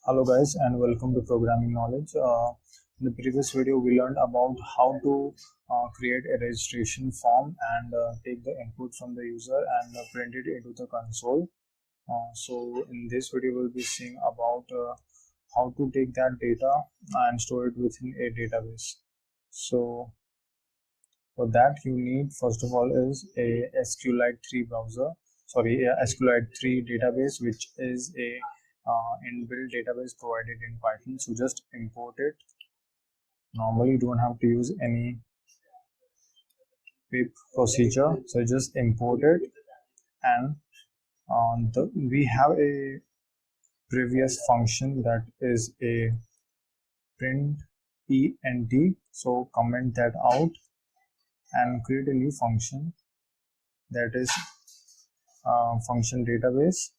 Hello guys and welcome to Programming Knowledge. In the previous video we learned about how to create a registration form and take the input from the user and print it into the console. So in this video we'll be seeing about how to take that data and store it within a database. So for that you need first of all is a SQLite 3 browser, a SQLite 3 database, which is a inbuilt database provided in Python. So just import it. Normally you don't have to use any pip procedure, so just import it. And we have a previous function that is a print ent, so comment that out and create a new function that is function database,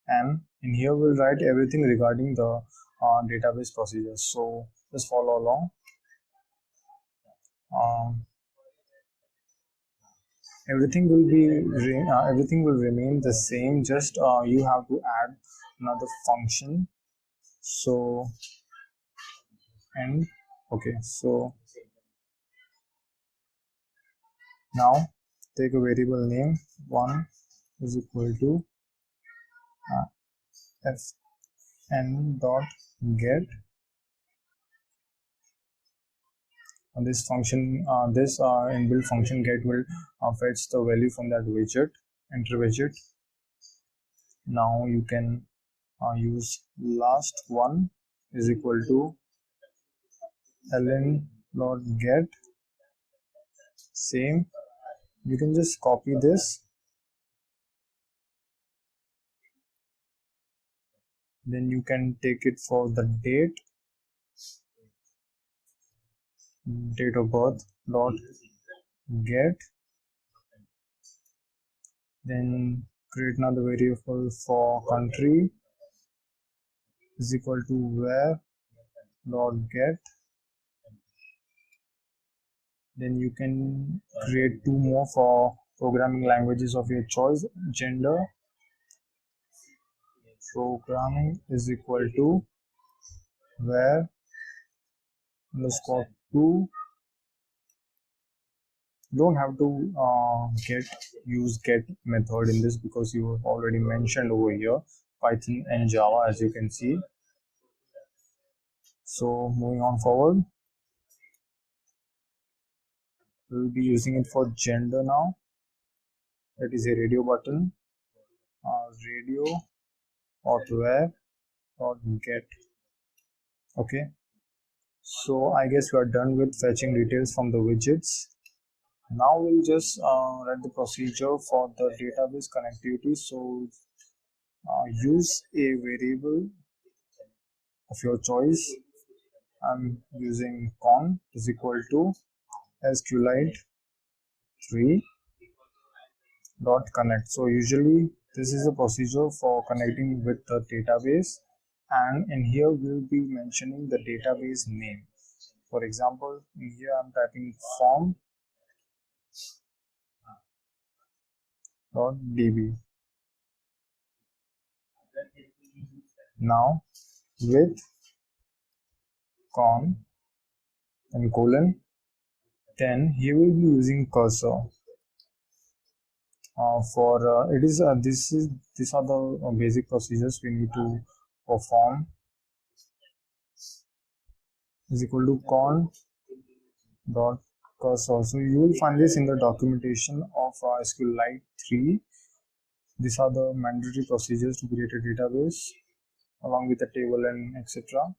and in here we'll write everything regarding the database procedures. So just follow along. Everything will remain the same, just you have to add another function. So and okay, so now take a variable name 1 is equal to fn dot get. This function, this inbuilt function get will fetch the value from that widget, enter widget. Now you can use last one is equal to ln dot get. Same, you can just copy this, then you can take it for the date of birth dot get, then create another variable for country is equal to where dot get. Then you can create two more for programming languages of your choice. Gender programming is equal to where underscore 2. Don't have to use get method in this because you have already mentioned over here Python and Java, as you can see. So moving on forward, we'll be using it for gender now. That is a radio button, radio where get. Okay, so I guess we are done with fetching details from the widgets. Now we'll just write the procedure for the database connectivity. So use a variable of your choice. I'm using con is equal to SQLite 3 dot connect. So usually this is a procedure for connecting with the database, and in here we'll be mentioning the database name. For example, in here I'm typing form .db. Now with con and colon, then he will be using cursor for these are the basic procedures we need to perform. Is equal to con dot cursor. So you will find this in the documentation of SQLite 3. These are the mandatory procedures to create a database along with a table and etc.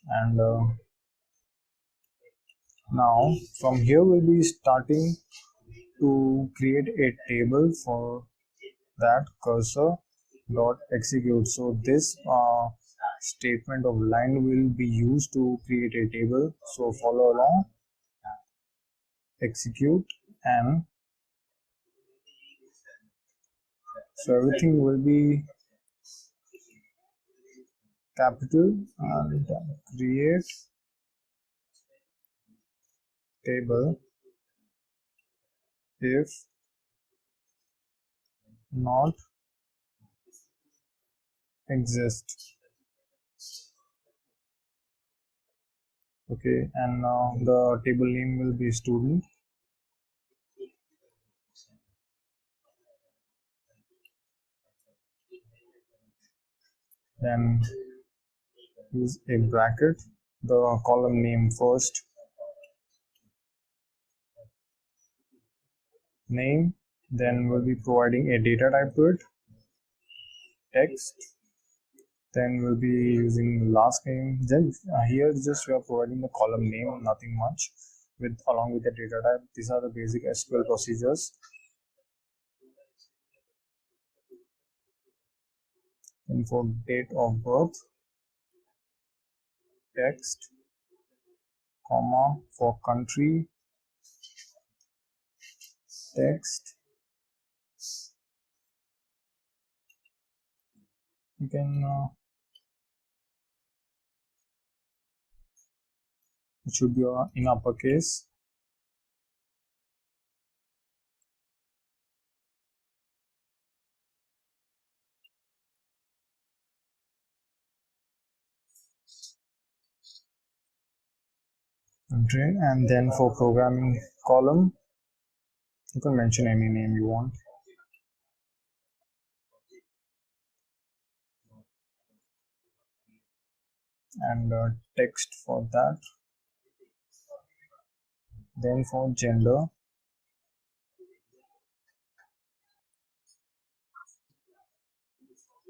And now from here we'll be starting to create a table for that cursor dot execute. So this statement of line will be used to create a table. So follow along, execute, and so everything will be capital and create table if not exist. Okay, and the table name will be student. Then use a bracket, the column name first, name, then we'll be providing a data type to it, text, then we'll be using last name. Then here just we are providing the column name, nothing much, with along with the data type. These are the basic SQL procedures. And for date of birth, text, comma, for country, text. You can it should be in uppercase. Okay, and then for programming column, you can mention any name you want. And text for that. Then for gender,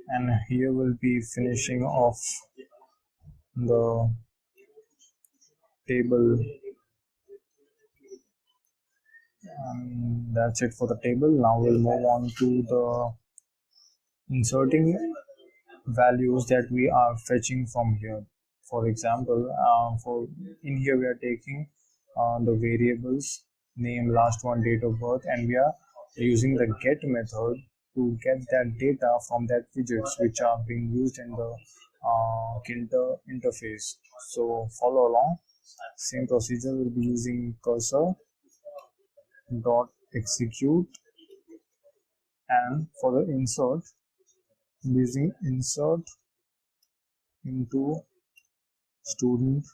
and here we'll be finishing off the table, and that's it for the table. Now we'll move on to the inserting values that we are fetching from here. For example, for in here we are taking the variables name, last one, date of birth, and we are using the get method to get that data from that widgets which are being used in the Tkinter interface. So follow along. Same procedure, we'll be using cursor dot execute, and for the insert, using insert into student,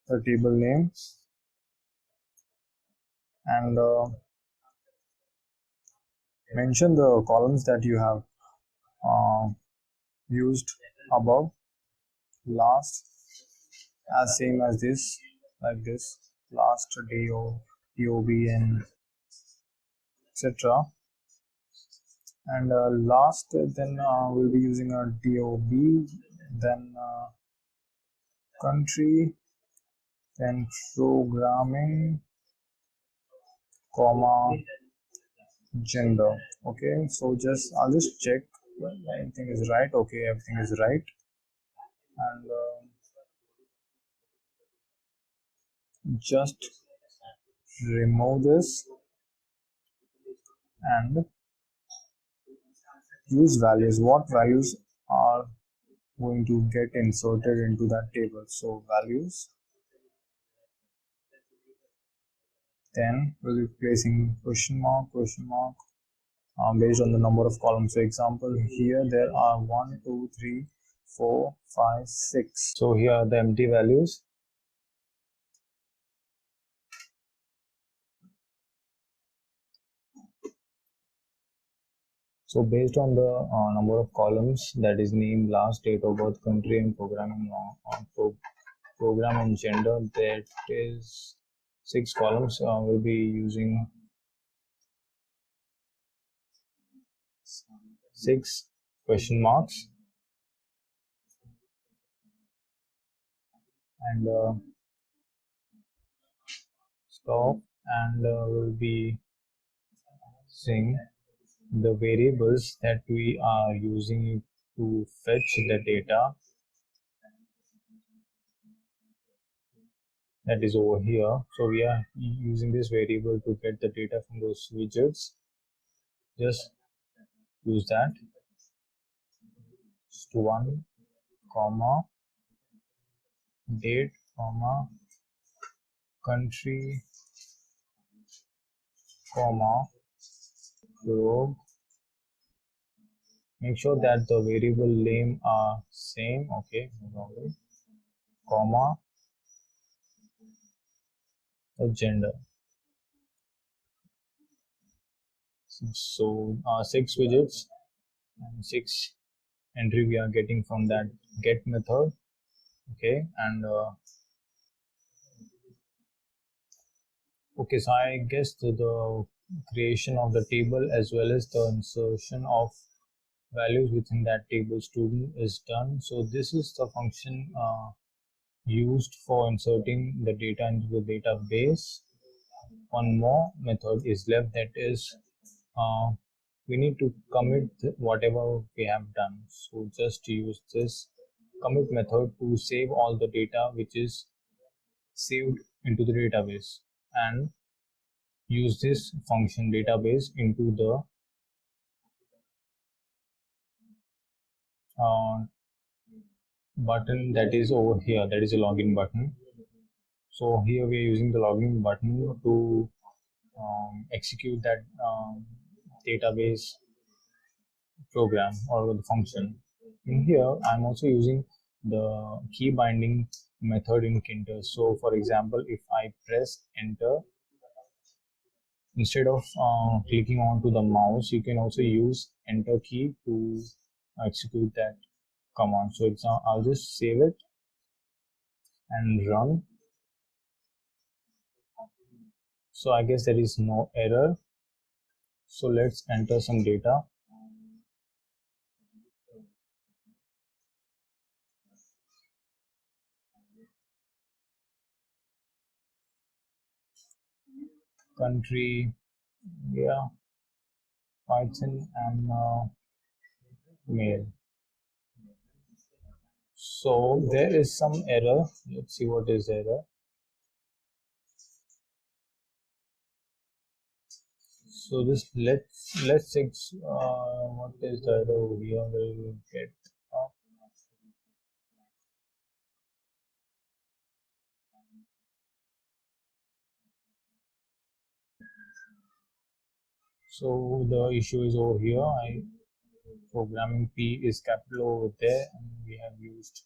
the table name, and mention the columns that you have used above, last, as same as this, like this, last, DOB, and etc. And last, then we'll be using a DOB, then country, then programming, comma, gender. Okay, so I'll just check everything is right. Okay, everything is right. And just remove this and use values. What values are going to get inserted into that table? So values, then we'll be placing question mark based on the number of columns. So example, here there are 1 2 3 4 5 6. So here are the empty values. So based on the number of columns, that is name, last, date of birth, country, and programming program and gender, that is 6 columns. We'll be using 6 question marks, and stop, and we'll be saying the variables that we are using to fetch the data, that is over here. So we are using this variable to get the data from those widgets. Just use that, st1, comma, date, comma, country, comma, probe, Make sure that the variable name are same. Okay, no problem. Comma, the gender. So 6 widgets and 6 entry we are getting from that get method. Okay, and okay, so I guess the creation of the table as well as the insertion of values within that table student is done. So this is the function used for inserting the data into the database. One more method is left, that is we need to commit whatever we have done. So just use this commit method to save all the data which is saved into the database, and use this function database into the button that is over here, that is a login button. So here we are using the login button to execute that database program or the function. In here, I'm also using the key binding method in Tkinter. So for example, if I press enter, instead of clicking onto the mouse, you can also use enter key to execute that command. So it's I'll just save it and run. So I guess there is no error. So let's enter some data. Country, yeah, Python, and mail. So there is some error. Let's see what is error. So this let's check what is the error over here. We'll get so the issue is over here. Programming P is capital over there, and we have used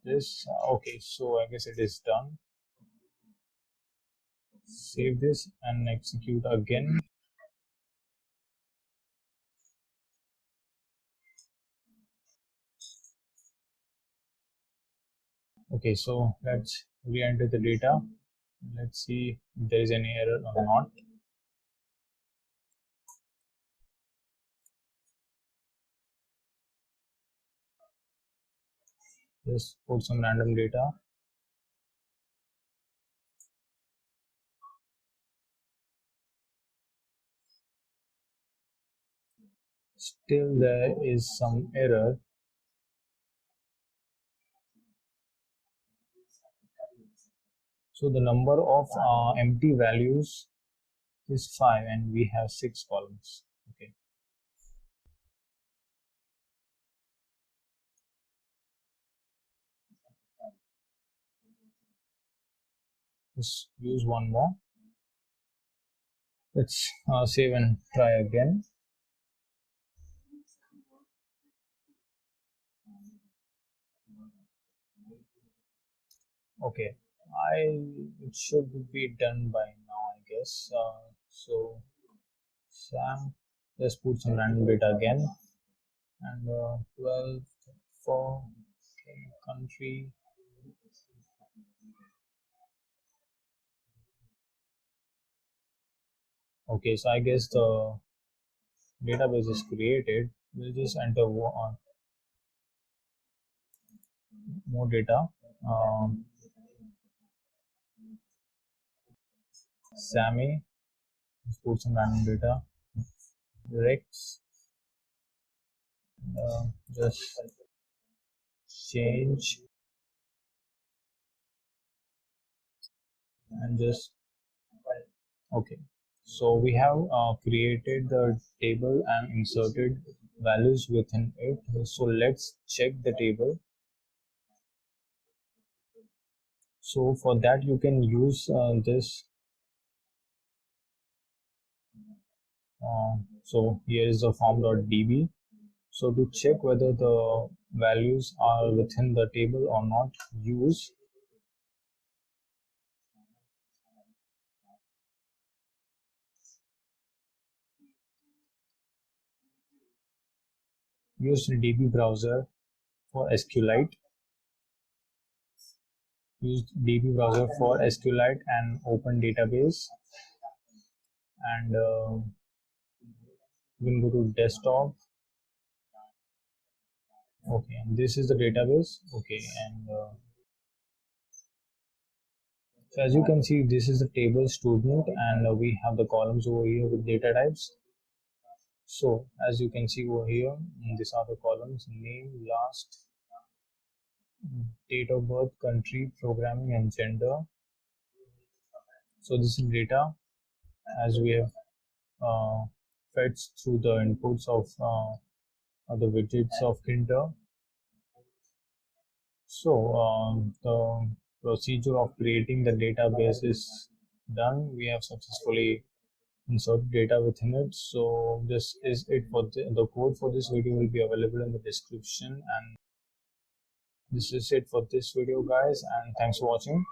this. Okay, so I guess it is done. Save this and execute again. Okay, so let's re-enter the data. Let's see if there is any error or not. Just put some random data. Still there is some error. So the number of empty values is 5 and we have 6 columns. Okay. Let's use one more. Let's save and try again. Okay, it should be done by now, I guess. So Sam, let's put some random data again, and 12 for okay, country. Okay, so I guess the database is created. We'll just enter more data. Sammy, let's put some random data. Rex, just change and just okay. So we have created the table and inserted values within it. So let's check the table. So for that you can use this. So here is the form.db. So to check whether the values are within the table or not, use DB browser for SQLite. Use DB browser for SQLite and open database, and you can go to desktop. Okay, and this is the database. Okay, and so as you can see, this is the table student, and we have the columns over here with data types. So as you can see over here, these are the columns: name, last, date of birth, country, programming, and gender. So this is data as we have fed through the inputs of the widgets of Tkinter. So the procedure of creating the database is done. We have successfully inserted data within it. So this is it for the code for this video will be available in the description, and this is it for this video, guys, and thanks for watching.